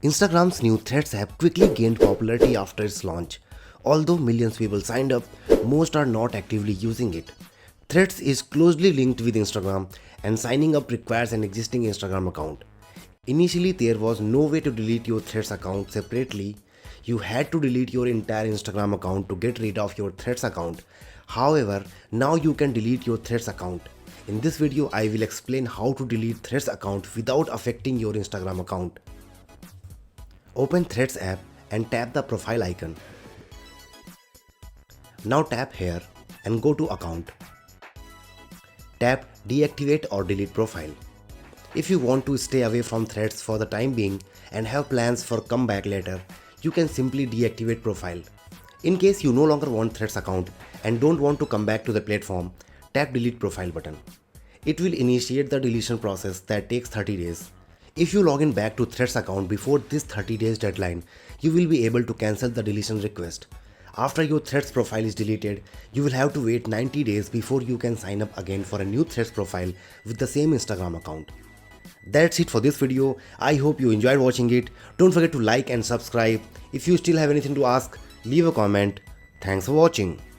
Instagram's new Threads app quickly gained popularity after its launch. Although millions of people signed up, most are not actively using it. Threads is closely linked with Instagram and signing up requires an existing Instagram account. Initially, there was no way to delete your Threads account separately. You had to delete your entire Instagram account to get rid of your Threads account. However, now you can delete your Threads account. In this video, I will explain how to delete Threads account without affecting your Instagram account. Open Threads app and tap the profile icon. Now tap here and go to account. Tap deactivate or delete profile. If you want to stay away from Threads for the time being and have plans for comeback later, you can simply deactivate profile. In case you no longer want Threads account and don't want to come back to the platform, tap delete profile button. It will initiate the deletion process that takes 30 days. If you log in back to Threads account before this 30 days deadline, you will be able to cancel the deletion request. After your Threads profile is deleted, you will have to wait 90 days before you can sign up again for a new Threads profile with the same Instagram account. That's it for this video. I hope you enjoyed watching it. Don't forget to like and subscribe. If you still have anything to ask, leave a comment. Thanks for watching.